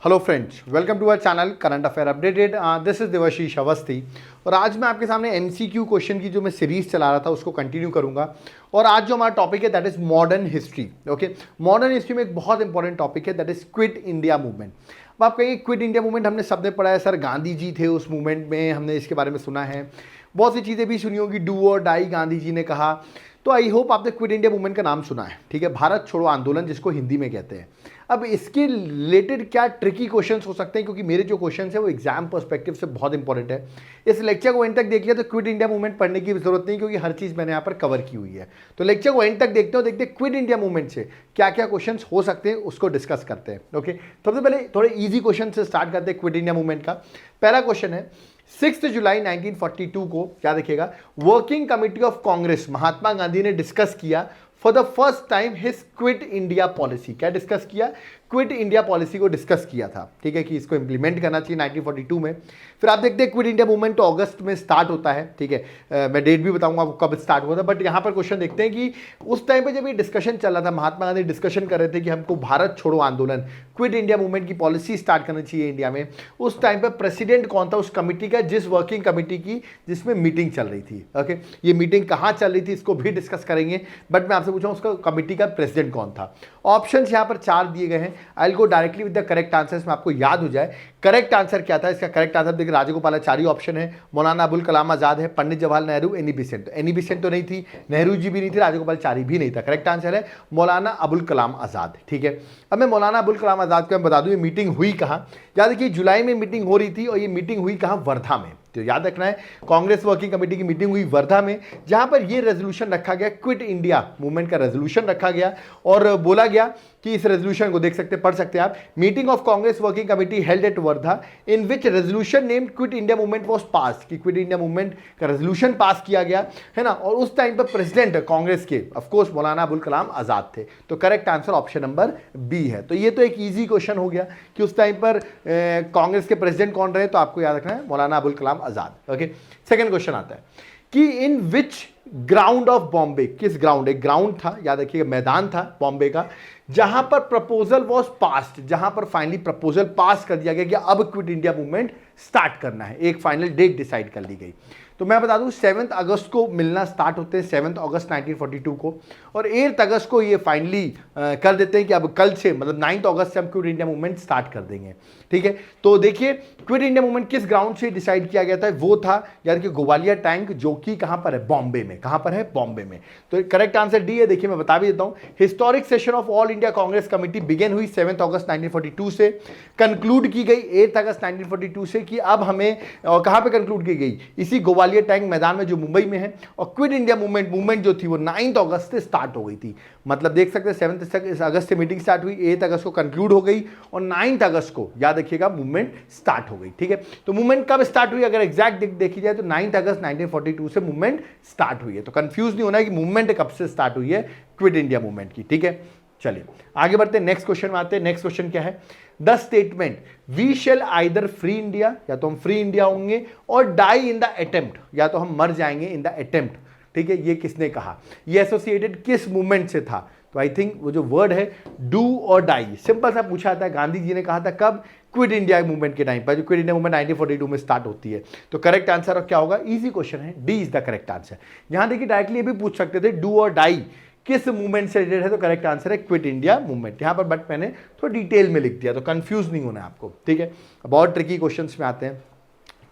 Hello friends, welcome to our channel current affair updated. This is Devashish Awasthi और आज मैं आपके सामने एमसीक्यू क्वेश्चन की जो मैं सीरीज चला रहा था उसको कंटिन्यू करूंगा। और आज जो हमारा टॉपिक है that is modern history. Okay, modern history में एक बहुत इंपॉर्टेंट टॉपिक है that is quit India movement. अब आप कहेंगे क्विट इंडिया मूवमेंट हमने सबने पढ़ा है सर, गांधी जी थे उस मूवमेंट में, हमने इसके बारे में सुना है, बहुत सी चीज़ें भी सुनी होगी, डू और डाई गांधी जी ने कहा। तो आई होप आपने क्विट इंडिया मूवमेंट का नाम सुना है, ठीक है, भारत छोड़ो आंदोलन जिसको हिंदी में कहते हैं। अब इसके रिलेटेड क्या ट्रिकी क्वेश्चंस हो सकते हैं, क्योंकि मेरे जो क्वेश्चंस है वो एग्जाम पर्सपेक्टिव से बहुत इंपॉर्टेंट है। इस लेक्चर को एंड तक देख लिया तो क्विट इंडिया मूवमेंट पढ़ने की जरूरत नहीं, क्योंकि हर चीज़ मैंने यहाँ पर कवर की हुई है। तो लेक्चर को एंड तक देखते हो, देखते क्विट इंडिया मूवमेंट से क्या क्या क्वेश्चन हो सकते हैं उसको डिस्कस करते हैं। ओके, सबसे पहले थोड़े ईजी क्वेश्चन से स्टार्ट करते हैं क्विट इंडिया मूवमेंट का। पहला क्वेश्चन है 6 जुलाई 1942 को, क्या देखिएगा, working committee of Congress Mahatma Gandhi ने डिस्कस किया for the first time his quit India policy. क्या डिस्कस किया? क्विट इंडिया पॉलिसी को डिस्कस किया था, ठीक है, कि इसको इंप्लीमेंट करना चाहिए 1942 में। फिर आप देखते हैं क्विट इंडिया मूवमेंट तो अगस्त में स्टार्ट होता है, ठीक है, मैं डेट भी बताऊंगा आपको कब स्टार्ट हुआ था। बट यहाँ पर क्वेश्चन देखते हैं कि उस टाइम पे जब ये डिस्कशन चल रहा था, महात्मा गांधी डिस्कशन कर रहे थे कि हमको भारत छोड़ो आंदोलन, क्विट इंडिया मूवमेंट की पॉलिसी स्टार्ट करनी चाहिए इंडिया में, उस टाइम पर प्रेसिडेंट कौन था उस कमिटी का, जिस वर्किंग कमिटी की जिसमें मीटिंग चल रही थी। ओके, ये मीटिंग कहाँ चल रही थी इसको भी डिस्कस करेंगे, बट मैं आपसे पूछा उसका कमिटी का प्रेसिडेंट कौन था। ऑप्शंस यहाँ पर 4 दिए गए हैं। I will go directly with the correct answers, में आपको याद हो जाए करेक्ट आंसर क्या था। इसका करेक्ट आंसर देखिए, राजगोपालाचारी ऑप्शन है, मौलाना अबुल कलाम आजाद है, Pandit Jawaharlal Nehru, Annie Besant. Annie Besant तो नहीं थी, नेहरू जी भी नहीं थे, राजगोपालाचारी भी नहीं था। करेक्ट आंसर है मौलाना अबुल कलाम आजाद, ठीक है। अब मैं मौलाना अबुल कलाम आजाद को मैं बता दूं ये मीटिंग हुई कहाँ। याद रखिए जुलाई में मीटिंग हो रही थी और ये मीटिंग हुई कहाँ, वर्धा में। तो याद रखना है कांग्रेस वर्किंग कमेटी की मीटिंग हुई वर्धा में, जहां पर यह रेजोल्यूशन रखा गया, क्विट इंडिया मूवमेंट का रेजोल्यूशन रखा गया और बोला गया कि इस रेजोल्यूशन को देख सकते, पढ़ सकते हैं आप। Meeting of Congress working committee held at Wardha in which resolution named quit India movement was pass, कि क्विट इंडिया मूवमेंट का रेजोल्यूशन पास किया गया है ना। और उस टाइम पर प्रेसिडेंट कांग्रेस के ऑफ कोर्स मौलाना अबुल कलाम आजाद थे। तो correct answer option number B है। तो ये तो एक इजी क्वेश्चन हो गया कि उस टाइम पर कांग्रेस के प्रेसिडेंट कौन रहे, तो आपको याद रखना है मौलाना अबुल कलाम आजाद। ओके, सेकंड क्वेश्चन आता है कि इन विच ग्राउंड ऑफ बॉम्बे, किस ग्राउंड, एक ग्राउंड था, याद रखिएगा मैदान था बॉम्बे का, जहां पर प्रपोजल वॉज पास्ड, जहां पर फाइनली प्रपोजल पास कर दिया गया कि अब क्विट इंडिया मूवमेंट स्टार्ट करना है, एक फाइनल डेट डिसाइड कर ली गई। तो मैं बता दूं 7 अगस्त को मिलना स्टार्ट होते हैं, 7 अगस्त 1942 को, और 8 अगस्त को ये फाइनली कर देते हैं कि अब कल से, मतलब 9 अगस्त से हम क्विट इंडिया मूवमेंट स्टार्ट कर देंगे, ठीक है। तो देखिए क्विट इंडिया मूवमेंट किस ग्राउंड से डिसाइड किया गया था, वो था यानी कि ग्वालियर टैंक, जो कि कहां पर है, बॉम्बे में। कहां पर है, बॉम्बे में। तो करेक्ट आंसर डी है। देखिए मैं बता भी देता हूं, historic session of all India Congress committee began हुई 7 अगस्त 1942 से, कंक्लूड की गई 8 अगस्त 1942 से, कि अब हमें कहां पे कंक्लूड की गई, इसी ग्वालियर टैंक मैदान में जो मुंबई में है। और क्विट इंडिया मूवमेंट जो थी वो 9 अगस्त से स्टार्ट हो गई थी। मतलब देख सकते हैं 7 अगस्त से मीटिंग स्टार्ट हुई, 8 अगस्त को कंक्लूड हो गई और 9 अगस्त को याद रखिएगा मूवमेंट स्टार्ट हो गई, ठीक है। तो मूवमेंट कब स्टार्ट हुई, अगर एग्जैक्ट देखी जाए तो 9 अगस्त 1942 से मूवमेंट स्टार्ट हुई है। तो कंफ्यूज नहीं होना है कि मूवमेंट कब से स्टार्ट हुई है क्विट इंडिया मूवमेंट की, ठीक है। चलिए आगे बढ़ते हैं, नेक्स्ट क्वेश्चन में आते हैं। नेक्स्ट क्वेश्चन क्या है, the statement we shall either free India, या तो हम फ्री इंडिया होंगे, और डाई इन द अटेम्प्ट, या तो हम मर जाएंगे इन द अटेम्प्ट, ठीक है, ये किसने कहा, ये एसोसिएटेड किस मूवमेंट से था। तो आई थिंक वो जो वर्ड है डू और डाई, सिंपल सा पूछा था, गांधी जी ने कहा था कब, क्विट इंडिया मूवमेंट के टाइम पर, जो क्विट इंडिया मूवमेंट 1942 में स्टार्ट होती है। तो करेक्ट आंसर क्या होगा, इजी क्वेश्चन है, D is the correct answer. यहां देखिए डायरेक्टली ये भी पूछ सकते थे डू और डाई किस मूवमेंट से रिलेटेड है, तो करेक्ट आंसर है क्विट इंडिया मूवमेंट यहां पर, बट मैंने थोड़ा डिटेल में लिख दिया तो कंफ्यूज नहीं होना है आपको, ठीक है। बहुत ट्रिकी क्वेश्चंस में आते हैं।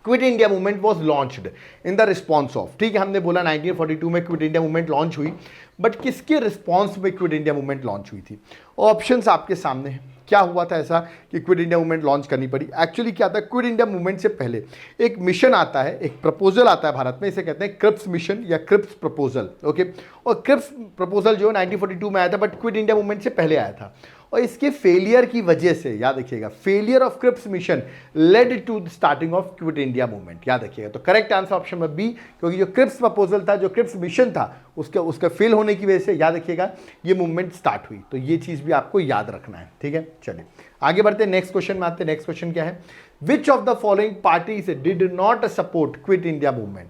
Quit India movement was launched in the response of, ठीक है, हमने बोला 1942 में क्विट इंडिया मूवमेंट लॉन्च हुई, बट किसके रिस्पॉन्स में क्विट इंडिया मूवमेंट लॉन्च हुई थी। ऑप्शंस आपके सामने हैं, क्या हुआ था ऐसा कि क्विट इंडिया मूवमेंट लॉन्च करनी पड़ी। एक्चुअली क्या था, क्विट इंडिया मूवमेंट से पहले एक मिशन आता है, एक प्रपोजल आता है भारत में, इसे कहते हैं क्रिप्स मिशन या क्रिप्स प्रपोजल। ओके, और क्रिप्स प्रपोजल जो 1942 में आया था, बट क्विट इंडिया मूवमेंट से पहले आया था। और इसके फेलियर की वजह से, याद रखिएगा, failure of Cripps mission led to the starting of quit India movement, याद रखिएगा। तो correct answer option number B, क्योंकि जो क्रिप्स प्रपोजल था, जो क्रिप्स मिशन था, उसका फेल होने की वजह से, याद रखिएगा, ये मूवमेंट स्टार्ट हुई। तो ये चीज भी आपको याद रखना है, ठीक है। चलिए आगे बढ़ते हैं, नेक्स्ट क्वेश्चन में आते हैं। नेक्स्ट क्वेश्चन क्या है, which of the following parties did not support quit India movement.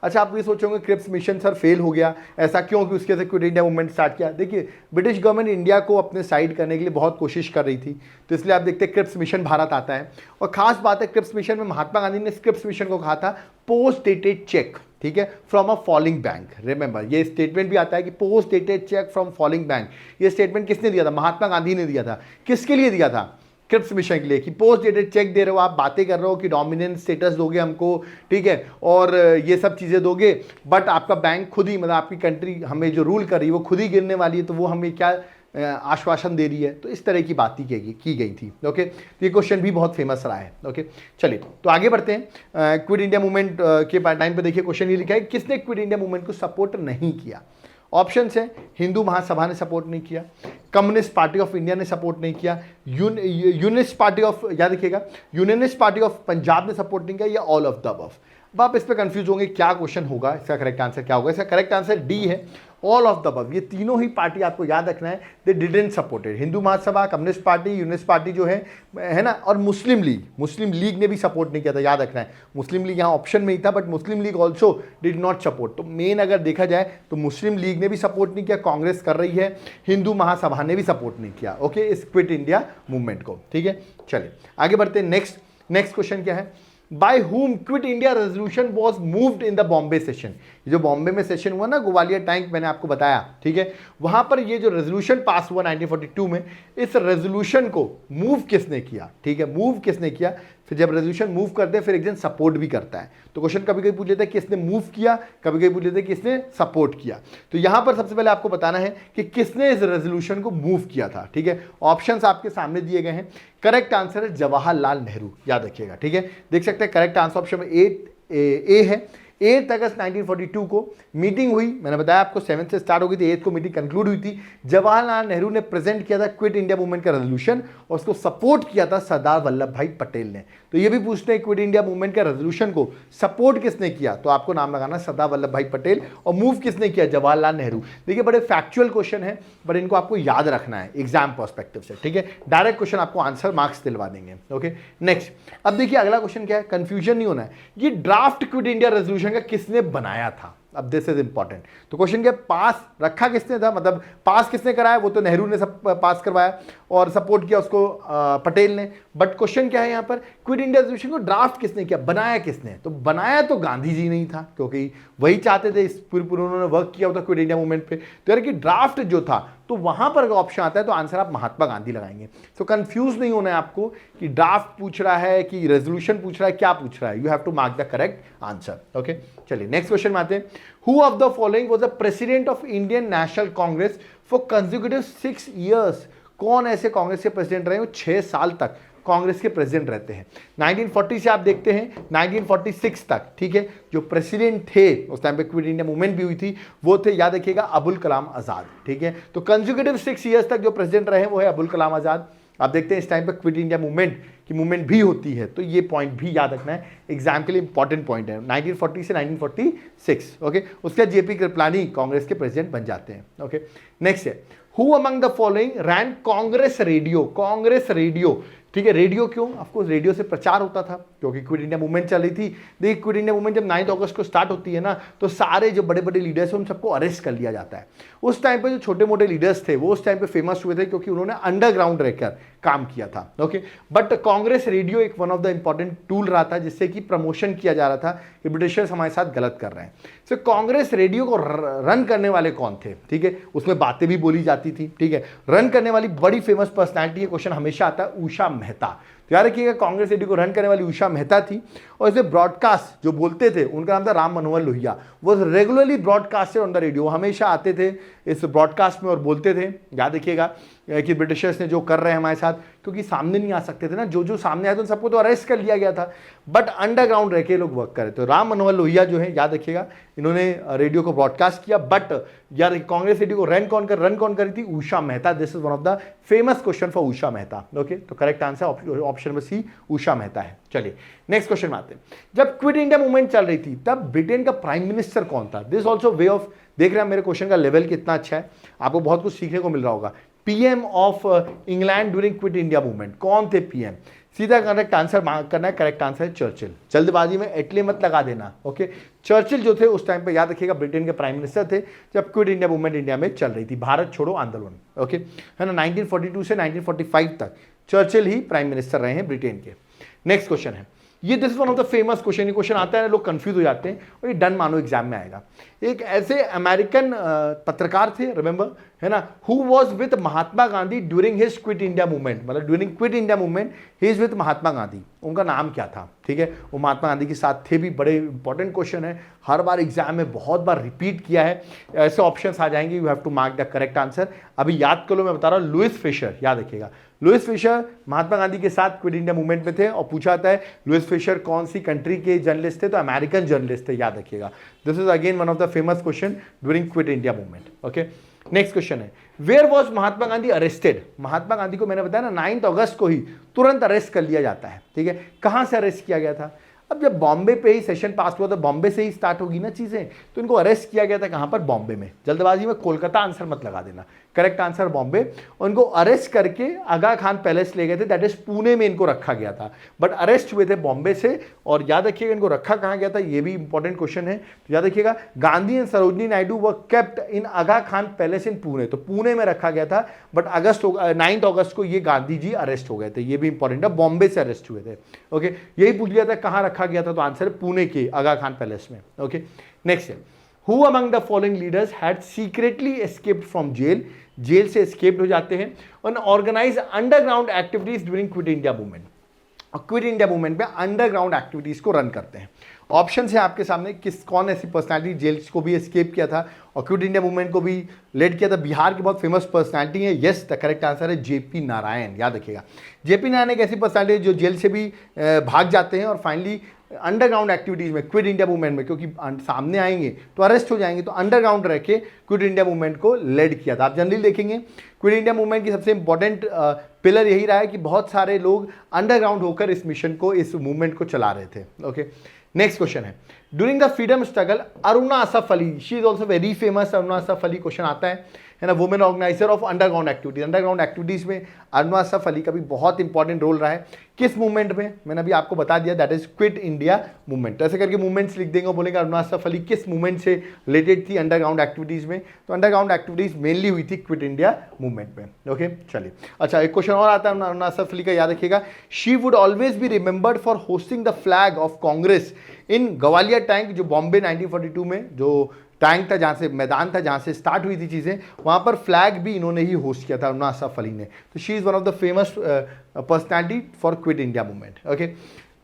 अच्छा, आप ये सोचोगे क्रिप्स मिशन सर फेल हो गया, ऐसा क्यों कि उसके से क्विट इंडिया मूवमेंट स्टार्ट किया? देखिए, ब्रिटिश गवर्नमेंट इंडिया को अपने साइड करने के लिए बहुत कोशिश कर रही थी, तो इसलिए आप देखते हैं क्रिप्स मिशन भारत आता है। और खास बात है, क्रिप्स मिशन में महात्मा गांधी ने क्रिप्स मिशन को कहा था पोस्ट डेटेड चेक, ठीक है, from a falling bank. Remember, ये स्टेटमेंट भी आता है कि post dated cheque from falling bank. ये स्टेटमेंट किसने दिया था? महात्मा गांधी ने दिया था। किसके लिए दिया था? क्रिप्स मिशन के लिए, कि पोस्ट डेटेड चेक दे रहे हो, आप बातें कर रहे हो कि डोमिनेंट स्टेटस दोगे हमको, ठीक है, और ये सब चीज़ें दोगे, बट आपका बैंक खुद ही, मतलब आपकी कंट्री हमें जो रूल कर रही है वो खुद ही गिरने वाली है, तो वो हमें क्या आश्वासन दे रही है? तो इस तरह की बात ही की गई थी। ओके, तो ये क्वेश्चन भी बहुत फेमस रहा है। ओके, चलिए तो आगे बढ़ते हैं। क्विट इंडिया मूवमेंट के टाइम पे देखिए क्वेश्चन ये लिखा है, किसने क्विट इंडिया मूवमेंट को सपोर्ट नहीं किया? ऑप्शन है, हिंदू महासभा ने सपोर्ट नहीं किया, कम्युनिस्ट पार्टी ऑफ इंडिया ने सपोर्ट नहीं किया, यूनिस्ट पार्टी ऑफ, याद रखिएगा, यूनियनिस्ट पार्टी ऑफ पंजाब ने सपोर्ट नहीं किया, या ऑल ऑफ द अबव। अब आप इस पर कंफ्यूज होंगे क्या क्वेश्चन होगा, इसका करेक्ट आंसर क्या होगा? इसका करेक्ट आंसर डी है, ऑल ऑफ द अबव। ये तीनों ही पार्टी आपको याद रखना है, they didn't supported. Hindu Mahasabha, communist party, Unionist party जो है ना, और मुस्लिम लीग ने भी सपोर्ट नहीं किया था, याद रखना है। मुस्लिम लीग यहाँ ऑप्शन में ही था, but Muslim league also did not support. तो मेन अगर देखा जाए तो मुस्लिम लीग ने भी सपोर्ट नहीं किया, कांग्रेस कर रही है, हिंदू महासभा ने भी सपोर्ट नहीं किया, ओके, इस क्विट इंडिया मूवमेंट को, ठीक है। चलिए आगे बढ़ते हैं। नेक्स्ट क्वेश्चन क्या है? By whom quit India resolution was moved in the Bombay session. जो बॉम्बे में सेशन हुआ ना, ग्वालियर टैंक, मैंने आपको बताया, ठीक है, वहां पर ये जो रेजोल्यूशन पास हुआ 1942 में, इस रेजोल्यूशन को मूव किसने किया? ठीक है, मूव किसने किया? फिर जब रेजोल्यूशन मूव करते हैं फिर एक जन सपोर्ट भी करता है। तो क्वेश्चन कभी कभी पूछ लेते हैं किसने मूव किया, कभी कभी पूछ लेते हैं किसने सपोर्ट किया। तो यहां पर सबसे पहले आपको बताना है कि किसने इस रेजोल्यूशन को मूव किया था, ठीक है। ऑप्शंस आपके सामने दिए गए हैं। करेक्ट आंसर है जवाहरलाल नेहरू, याद रखिएगा, ठीक है। देख सकते हैं करेक्ट आंसर ऑप्शन में ए है। 8 अगस्त 1942 को मीटिंग हुई, मैंने बताया आपको 7 से स्टार्ट हो गई थी, 8 को मीटिंग कंक्लूड हुई थी। जवाहरलाल नेहरू ने प्रेजेंट किया था क्विट इंडिया मूवमेंट का रेजोल्यूशन, और उसको सपोर्ट किया था सरदार वल्लभ भाई पटेल ने। तो ये भी पूछते हैं क्विट इंडिया मूवमेंट का रेजोल्यूशन को सपोर्ट किसने किया, तो आपको नाम लगाना सरदार वल्लभ भाई पटेल, और मूव किसने किया? जवाहरलाल नेहरू। देखिए बड़े फैक्चुअल क्वेश्चन है, बट इनको आपको याद रखना है एग्जाम पर्सपेक्टिव से, ठीक है। डायरेक्ट क्वेश्चन आपको आंसर मार्क्स दिलवा देंगे, ओके। नेक्स्ट, अब देखिए अगला क्वेश्चन क्या है, कंफ्यूजन नहीं होना है। ये ड्राफ्ट क्विट इंडिया रेजोल्यूशन का किसने बनाया था? अब दिस इज इंपॉर्टेंट। तो क्वेश्चन क्या, पास रखा किसने था, मतलब पास किसने कराया? वो तो नेहरू ने सब पास करवाया, और सपोर्ट किया उसको पटेल ने। बट क्वेश्चन क्या है यहाँ पर, क्विट इंडिया रेजोल्यूशन को ड्राफ्ट किसने किया, बनाया किसने? तो बनाया तो गांधी जी नहीं था, क्योंकि वही चाहते थे, इस पूरे उन्होंने वर्क किया होता क्विट इंडिया मूवमेंट पे। तो यार कि ड्राफ्ट जो था, तो वहां पर अगर ऑप्शन आता है तो आंसर आप महात्मा गांधी लगाएंगे। तो कंफ्यूज नहीं होना है आपको कि ड्राफ्ट पूछ रहा है कि रेजोल्यूशन पूछ रहा है, क्या पूछ रहा है। You have to mark the correct answer, okay. चलिए नेक्स्ट क्वेश्चन में आते हैं। Who of the following was the president of Indian National Congress for consecutive 6 years? कौन ऐसे कांग्रेस के प्रेसिडेंट रहे हो 6 साल तक कांग्रेस के प्रेसिडेंट रहते हैं? 1940 से आप देखते हैं 1946 तक, ठीक है। जो प्रेसिडेंट थे उस टाइम पे क्विट इंडिया मूवमेंट भी हुई थी, वो थे, याद रखिएगा, अबुल कलाम आजाद, ठीक है। तो कंसेक्यूटिव 6 years तक जो प्रेसिडेंट रहे वो है अबुल कलाम आजाद। आप देखते हैं इस टाइम पे क्विट इंडिया मूवमेंट की मूवमेंट भी होती है, तो ये पॉइंट भी याद रखना है, एग्जाम के लिए इंपॉर्टेंट पॉइंट है। 1940 से 1946, ओके। उसके बाद जेपी कृपलानी कांग्रेस के प्रेसिडेंट बन जाते हैं, ओके। नेक्स्ट है, who among the following ran Congress radio? Congress radio, ठीक है। रेडियो क्यों? ऑफकोर्स रेडियो से प्रचार होता था, क्योंकि क्विट इंडिया मूवमेंट चल रही थी। देखिए क्विट इंडिया मूवमेंट जब 9 अगस्त को स्टार्ट होती है ना, तो सारे जो बड़े बड़े लीडर्स हैं उन सबको अरेस्ट कर लिया जाता है। उस टाइम पे जो छोटे मोटे लीडर्स थे वो उस टाइम पे फेमस हुए थे, क्योंकि उन्होंने अंडरग्राउंड रहकर काम किया था, ओके। बट कांग्रेस रेडियो एक one of the important tool रहा था, जिससे कि प्रमोशन किया जा रहा था कि ब्रिटिशर्स हमारे साथ गलत कर रहे हैं। सो कांग्रेस रेडियो को रन करने वाले कौन थे, ठीक है। उसमें बातें भी बोली जाती थी, ठीक है। रन करने वाली बड़ी फेमस पर्सनैलिटी, ये क्वेश्चन हमेशा आता है, उषा मेहता। तो याद रखिएगा कांग्रेस रेडियो को रन करने वाली उषा मेहता थी, और इसे ब्रॉडकास्ट जो बोलते थे उनका नाम था राम मनोहर लोहिया। वो regularly broadcasted on the radio, हमेशा आते थे इस ब्रॉडकास्ट में और बोलते थे, याद रखिएगा, कि ब्रिटिशर्स ने जो कर रहे हैं हमारे साथ, क्योंकि सामने नहीं आ सकते थे ना, जो सामने आए तो सबको तो अरेस्ट कर लिया गया था, बट अंडरग्राउंड रह के लोग वर्क करे। तो राम मनोहर लोहिया जो है, याद रखिएगा, इन्होंने रेडियो को ब्रॉडकास्ट किया। बट यार कांग्रेस रेडियो को रन कौन करी थी? Usha Mehta. This is one of the famous question for Usha Mehta, okay. तो correct answer option number C, Usha Mehta है। चलिए नेक्स्ट क्वेश्चन में आते हैं। जब क्विट इंडिया मूवमेंट चल रही थी तब ब्रिटेन का प्राइम मिनिस्टर कौन था? दिस ऑल्सो वे ऑफ, देख रहे हैं मेरे क्वेश्चन का लेवल कितना अच्छा है, आपको बहुत कुछ सीखने को मिल रहा होगा। PM of England during quit India movement, कौन थे पीएम? सीधा करेक्ट आंसर करना है, करेक्ट आंसर है चर्चिल। जल्दबाजी में इटली मत लगा देना, ओके। चर्चिल जो थे उस टाइम पे, याद रखिएगा, ब्रिटेन के प्राइम मिनिस्टर थे जब क्विट इंडिया मूवमेंट इंडिया में चल रही थी, भारत छोड़ो आंदोलन, ओके, है ना। 1942 से 1945 तक चर्चिल ही प्राइम मिनिस्टर रहे हैं ब्रिटेन के। नेक्स्ट क्वेश्चन है ये, this is one of the famous question. ये क्वेश्चन आता है, लोग कंफ्यूज हो जाते हैं और ये डन मानो एग्जाम में आएगा। एक ऐसे अमेरिकन पत्रकार थे, रिमेंबर, है ना, who was with Mahatma Gandhi during his quit India movement, मतलब during quit India movement he is with Mahatma Gandhi. उनका नाम क्या था? ठीक है, वो महात्मा गांधी के साथ थे भी। बड़े इंपॉर्टेंट क्वेश्चन है, हर बार एग्जाम में बहुत बार रिपीट किया है। ऐसे ऑप्शंस आ जाएंगे, you have to mark the correct answer. अभी याद कर लो, मैं बता रहा हूँ, लुइस फिशर, याद रखिएगा, लुइस फिशर महात्मा गांधी के साथ क्विट इंडिया मूवमेंट में थे। और पूछा जाता है लुइस फिशर कौन सी कंट्री के जर्नलिस्ट थे? तो अमेरिकन जर्नलिस्ट थे, याद रखिएगा। This is again one of the famous question during quit India movement, okay. Next question है, where was Mahatma Gandhi arrested? Mahatma Gandhi को मैंने बताया ना 9 अगस्त को ही तुरंत अरेस्ट कर लिया जाता है, ठीक है। कहां से अरेस्ट किया गया था? अब जब बॉम्बे पे ही सेशन पास हुआ तो बॉम्बे से ही स्टार्ट होगी ना चीजें, तो इनको अरेस्ट किया गया था कहां पर? बॉम्बे में। जल्दबाजी में कोलकाता आंसर मत लगा देना, करेक्ट आंसर बॉम्बे। उनको अरेस्ट करके आगा खान पैलेस ले गए थे, दैट इज पुणे में इनको रखा गया था, बट अरेस्ट हुए थे बॉम्बे से। और याद रखिएगा इनको रखा कहां गया था, ये भी इंपॉर्टेंट क्वेश्चन है, तो याद रखिएगा, Gandhi and Sarojini Naidu were kept in Aga Khan palace in Pune, तो पुणे में रखा गया था। बट 9 अगस्त को ये गांधी जी अरेस्ट हो गए थे, ये भी इंपॉर्टेंट है, बॉम्बे से अरेस्ट हुए थे, ओके। यही पूछ लिया था कहां रखा गया था, तो आंसर पुणे के आगा खान पैलेस में, ओके। नेक्स्ट है, who among the following leaders had secretly escaped from jail? Jail से एस्केप्ड हो जाते हैं और organise underground activities during quit India movement. और क्विट इंडिया मूवमेंट में अंडरग्राउंड एक्टिविटीज को रन करते हैं। ऑप्शन है आपके सामने, कौन ऐसी पर्सनालिटी जेल को भी एस्केप किया था और क्विट इंडिया मूवमेंट को भी लीड किया था? बिहार की बहुत फेमस पर्सनालिटी है, यस, द करेक्ट आंसर है जेपी नारायण, याद रखिएगा। जेपी नारायण एक ऐसी पर्सनालिटी है जो जेल से भी भाग जाते हैं और फाइनली अंडरग्राउंड एक्टिविटीज में, क्विट इंडिया मूवमेंट में, क्योंकि सामने आएंगे तो अरेस्ट हो जाएंगे, तो अंडरग्राउंड रह के क्विट इंडिया मूवमेंट को लीड किया था। आप जनरली देखेंगे क्विट इंडिया मूवमेंट की सबसे इंपॉर्टेंट पिलर यही रहा है कि बहुत सारे लोग अंडरग्राउंड होकर इस मिशन को, इस मूवमेंट को चला रहे थे, ओके। नेक्स्ट क्वेश्चन है, during the freedom struggle Aruna Asaf Ali, she is also very famous, Aruna Asaf Ali question आता है ना, women organiser of underground activities. Underground activities में अरुणा असफ अली का भी बहुत इंपॉर्टेंट रोल रहा है। किस मूवमेंट में? मैंने अभी आपको बता दिया, that is quit India movement. ऐसे करके मूवमेंट्स लिख देंगे और बोलेंगे अरुणा असफ अली किस मूवमेंट से रिलेटेड थी अंडरग्राउंड एक्टिविटीज में? तो अंडरग्राउंड एक्टिविटीज मेनली हुई थी क्विट इंडिया मूवमेंट में, ओके। चलिए, अच्छा, एक क्वेश्चन और आता है अरुणा असफ अली का, याद रखिएगा। She would always be remembered for hosting the flag of Congress in Gwalior tank, जो बॉम्बे 1942 में जो टैंक था, जहाँ से मैदान था, जहाँ से स्टार्ट हुई थी चीज़ें, वहाँ पर फ्लैग भी इन्होंने ही होस्ट किया था, अरुणा असफ अली ने। तो she is one of the famous personality for quit India movement, okay.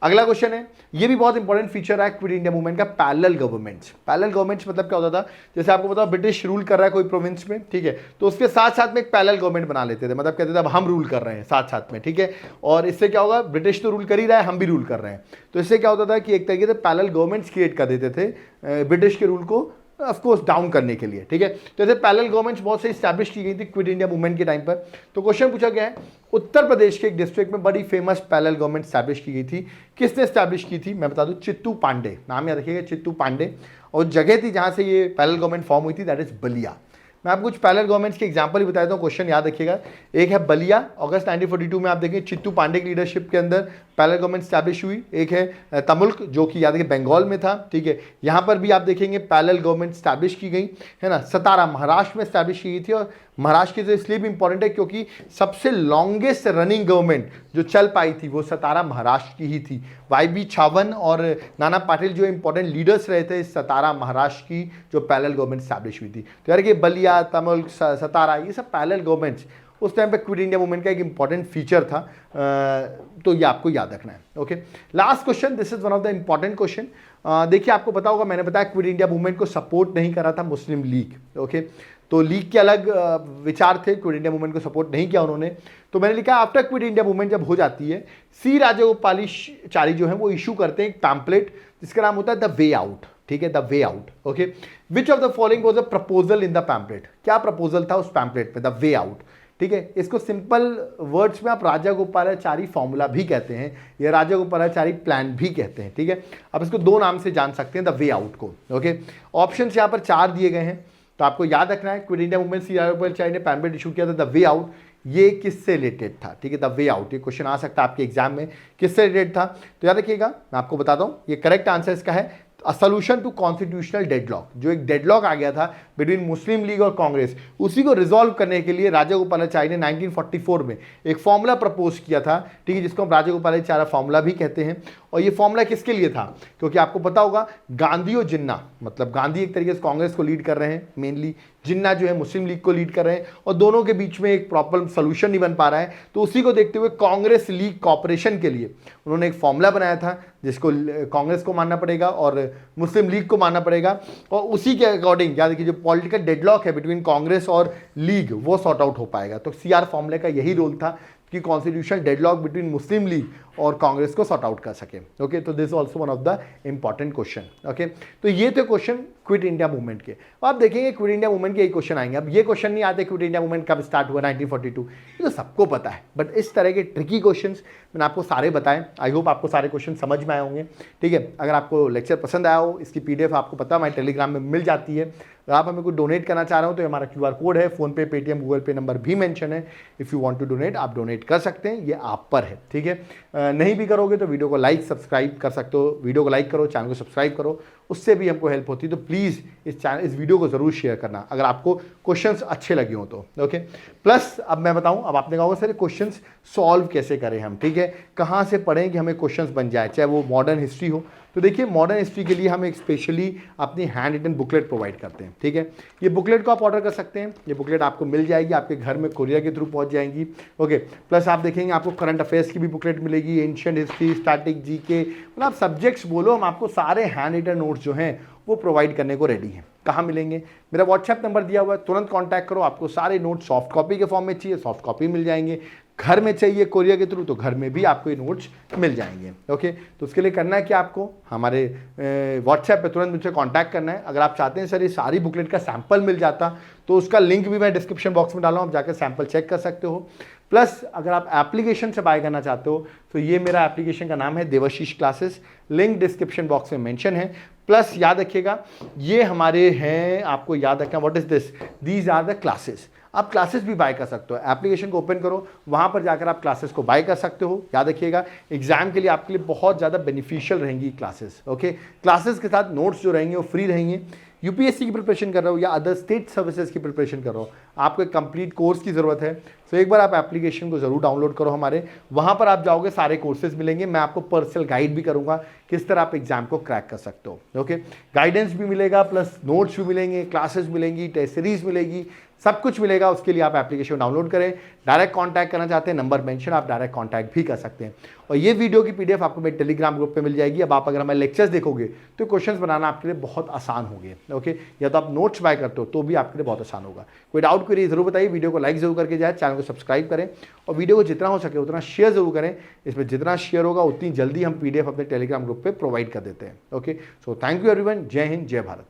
अगला क्वेश्चन है, ये भी बहुत इंपॉर्टेंट फीचर है क्विट इंडिया मूवमेंट का, पैरेलल गवर्नमेंट्स। पैरेलल गवर्नमेंट्स मतलब क्या होता था? जैसे आपको पता, ब्रिटिश रूल कर रहा है कोई प्रोविंस में, ठीक है, तो उसके साथ साथ में एक पैरेलल गवर्नमेंट बना लेते थे, मतलब कहते थे अब हम रूल कर रहे हैं साथ साथ में, ठीक है। और इससे क्या होगा, ब्रिटिश तो रूल कर ही रहा है, हम भी रूल कर रहे हैं, तो इससे क्या होता था कि एक तरीके से पैरेलल गवर्नमेंट्स क्रिएट कर देते थे ब्रिटिश के रूल को ऑफकोर्स डाउन करने के लिए, ठीक है। तो ऐसे पैरेलल गवर्नमेंट्स बहुत से स्टैब्लिश की गई थी क्विट इंडिया मूवमेंट के टाइम पर। तो क्वेश्चन पूछा गया है, उत्तर प्रदेश के एक डिस्ट्रिक्ट में बड़ी फेमस पैरेलल गवर्नमेंट स्टैब्लिश की गई थी, किसने स्टैब्लिश की थी? मैं बता दूं, चित्तू पांडे, नाम याद रखिएगा, चित्तू पांडे। और जगह थी जहां से ये पैरेलल गवर्नमेंट फॉर्म हुई थी, दैट इज बलिया। मैं आपको कुछ पैरेलल गवर्नमेंट्स के एग्जांपल ही बता देता हूँ, क्वेश्चन याद रखिएगा। एक है बलिया, अगस्त 1942 में आप देखें चित्तू पांडे की लीडरशिप के अंदर पैरेलल गवर्नमेंट स्टैब्लिश हुई। एक है तमुल्क, जो कि याद रखिए बंगाल में था, ठीक है, यहाँ पर भी आप देखेंगे पैरेलल गवर्नमेंट स्टैब्लिश की गई, है ना। सतारा महाराष्ट्र में स्टैब्लिश की गई थी, और महाराष्ट्र की तो इसलिए भी इंपॉर्टेंट है क्योंकि सबसे लॉन्गेस्ट रनिंग गवर्नमेंट जो चल पाई थी वो सतारा महाराष्ट्र की ही थी। वाई.बी. छावन और नाना पाटिल जो इंपॉर्टेंट लीडर्स रहे थे सतारा महाराष्ट्र की जो पैरेलल गवर्नमेंट स्टैब्लिश हुई थी। तो यार कि बलिया, तमुल्क, सतारा, ये सब पैरेलल गवर्नमेंट्स उस टाइम पे क्विट इंडिया मूवमेंट का एक इंपॉर्टेंट फीचर था, तो ये आपको याद रखना है, okay. Last question, this is one of the important question. देखिए, आपको पता होगा, मैंने बताया क्विट इंडिया मूवमेंट को सपोर्ट नहीं करा था मुस्लिम लीग, ओके। तो लीग के अलग विचार थे, क्विट इंडिया मूवमेंट को सपोर्ट नहीं किया उन्होंने। तो मैंने लिखा, आफ्टर क्विट इंडिया मूवमेंट जब हो जाती है, सी राजगोपालाचारी जो है वो इशू करते हैं एक पैम्पलेट जिसका नाम होता है द वे आउट, ठीक है, the way out, okay. Which of the following was a proposal in the pamphlet? क्या प्रपोजल था उस पैम्पलेट पे? द वे आउट, ठीक है। इसको सिंपल वर्ड्स में आप राजगोपालाचारी फॉर्मूला भी कहते हैं या राजगोपालाचारी प्लान भी कहते हैं, ठीक है। आप इसको दो नाम से जान सकते हैं, द वे आउट को, ओके। ऑप्शंस यहाँ पर 4 दिए गए हैं, तो आपको याद रखना है क्विट इंडिया मूवमेंट CRPL ने पैम्पलेट इशू किया था द वे आउट, ये किससे रिलेटेड था, ठीक है, द वे आउट, ये क्वेश्चन आ सकता है आपके एग्जाम में, किससे रिलेटेड था। तो याद रखिएगा, मैं आपको बताता हूं, ये करेक्ट आंसर इसका है a solution to constitutional deadlock. जो एक डेडलॉक आ गया था बिटवीन मुस्लिम लीग और कांग्रेस, उसी को रिजॉल्व करने के लिए राजागोपालाचारी ने 1944 में एक फॉर्मूला प्रपोज किया था, ठीक है, जिसको हम राजागोपालाचारी फॉर्मूला भी कहते हैं। और ये फॉर्मूला किसके लिए था, क्योंकि आपको पता होगा गांधी और जिन्ना, मतलब गांधी एक तरीके से कांग्रेस को लीड कर रहे हैं मेनली, जिन्ना जो है मुस्लिम लीग को लीड कर रहे हैं, और दोनों के बीच में एक प्रॉपर सोल्यूशन नहीं बन पा रहा है। तो उसी को देखते हुए कांग्रेस लीग कॉपरेशन के लिए उन्होंने एक फॉर्मूला बनाया था, जिसको कांग्रेस को मानना पड़ेगा और मुस्लिम लीग को मानना पड़ेगा, और उसी के अकॉर्डिंग याद रखिए जो पॉलिटिकल डेडलॉक है बिटवीन कांग्रेस और लीग वो सॉर्ट आउट हो पाएगा। तो CR फॉर्मूले का यही रोल था कि कॉन्स्टिट्यूशनल डेडलॉक बिटवीन मुस्लिम लीग और कांग्रेस को सॉर्ट आउट कर सके। ओके, तो this also one of the important question. Okay, तो ये थे क्वेश्चन क्विट इंडिया मूवमेंट के। अब आप देखेंगे क्विट इंडिया मूवमेंट के यही क्वेश्चन आएंगे। अब ये क्वेश्चन नहीं आते क्विट इंडिया मूवमेंट कब स्टार्ट हुआ 1942, ये तो सबको पता है, बट इस तरह के ट्रिकी क्वेश्चन मैंने आपको सारे बताए। आई होप आपको सारे क्वेश्चन समझ में आए होंगे, ठीक है। अगर आपको लेक्चर पसंद आया हो, इसकी PDF आपको पता है हमारे टेलीग्राम में मिल जाती है। अगर आप हमें कुछ डोनेट करना चाह रहे हो तो हमारा QR कोड है, PhonePe, Paytm, Google Pay number भी मेंशन है। If you want to donate आप डोनेट कर सकते हैं, ये आप पर है, ठीक है। नहीं भी करोगे तो वीडियो को लाइक सब्सक्राइब कर सकते हो, वीडियो को लाइक करो, चैनल को सब्सक्राइब करो, उससे भी हमको हेल्प होती है। तो प्लीज़ इस वीडियो को ज़रूर शेयर करना अगर आपको क्वेश्चंस अच्छे लगे हो तो। ओके, प्लस अब मैं बताऊं, अब आपने कहा होगा सर क्वेश्चंस सॉल्व कैसे करें हम, ठीक है, कहाँ से पढ़ें कि हमें क्वेश्चंस बन जाए, चाहे वो मॉडर्न हिस्ट्री हो। तो देखिए मॉडर्न हिस्ट्री के लिए हम एक स्पेशली अपनी हैंड रिटन बुकलेट प्रोवाइड करते हैं, ठीक है। ये बुकलेट को आप ऑर्डर कर सकते हैं, ये बुकलेट आपको मिल जाएगी, आपके घर में कोरियर के थ्रू पहुंच जाएंगी। ओके, प्लस आप देखेंगे आपको करंट अफेयर्स की भी बुकलेट मिलेगी, एंशिएंट हिस्ट्री, स्टैटिक, GK, मतलब आप सब्जेक्ट्स बोलो, हम आपको सारे हैंड रिटन नोट्स जो हैं वो प्रोवाइड करने को रेडी हैं। कहाँ मिलेंगे, मेरा व्हाट्सएप नंबर दिया हुआ है, तुरंत कांटेक्ट करो। आपको सारे नोट्स सॉफ्ट कॉपी के फॉर्म में चाहिए, सॉफ्ट कॉपी मिल जाएंगे, घर में चाहिए कोरियर के थ्रू तो घर में भी आपको ये नोट्स मिल जाएंगे। ओके, तो उसके लिए करना है कि आपको हमारे व्हाट्सएप पे तुरंत मुझसे कांटेक्ट करना है। अगर आप चाहते हैं सर ये सारी बुकलेट का सैंपल मिल जाता तो उसका लिंक भी मैं डिस्क्रिप्शन बॉक्स में डाला हूँ, आप जाकर सैंपल चेक कर सकते हो। प्लस अगर आप एप्लीकेशन से बाय करना चाहते हो तो ये मेरा एप्लीकेशन का नाम है Devashish classes, link description box में मेंशन है। प्लस याद रखिएगा ये हमारे हैं, आपको याद रखना what is this, these are the classes. आप क्लासेस भी बाय कर सकते हो, एप्लीकेशन को ओपन करो, वहां पर जाकर आप क्लासेस को बाय कर सकते हो। याद रखिएगा एग्जाम के लिए आपके लिए बहुत ज़्यादा बेनिफिशियल रहेंगी क्लासेस। ओके, क्लासेस के साथ नोट्स जो रहेंगे वो फ्री रहेंगे। UPSC की प्रिपरेशन कर रहे हो या अदर स्टेट सर्विसेज की प्रिपरेशन कर रहे हो, आपको एक कंप्लीट कोर्स की ज़रूरत है, तो एक बार आप एप्लीकेशन को ज़रूर डाउनलोड करो हमारे, वहाँ पर आप जाओगे सारे कोर्सेज मिलेंगे। मैं आपको पर्सनल गाइड भी करूँगा किस तरह आप एग्जाम को क्रैक कर सकते हो। ओके, गाइडेंस भी मिलेगा, प्लस नोट्स भी मिलेंगे, क्लासेस मिलेंगी, टेस्ट सीरीज मिलेगी, सब कुछ मिलेगा। उसके लिए आप एप्लीकेशन डाउनलोड करें। डायरेक्ट कांटेक्ट करना चाहते हैं, नंबर मेंशन, आप डायरेक्ट कांटेक्ट भी कर सकते हैं। और ये वीडियो की PDF आपको मेरे टेलीग्राम ग्रुप पे मिल जाएगी। अब आप अगर हमारे लेक्चर्स देखोगे तो क्वेश्चंस बनाना आपके लिए बहुत आसान हो गए। ओके, या तो आप नोट्स बाय करते हो तो भी आपके लिए बहुत आसान होगा। कोई डाउट क्वेरी जरूर बताइए, वीडियो को लाइक जरूर करके जाए, चैनल को सब्सक्राइब करें और वीडियो को जितना हो सके उतना शेयर जरूर करें। इसमें जितना शेयर होगा उतनी जल्दी हम PDF अपने टेलीग्राम ग्रुप पर प्रोवाइड कर देते हैं। Okay, so thank you everyone, जय हिंद, जय भारत।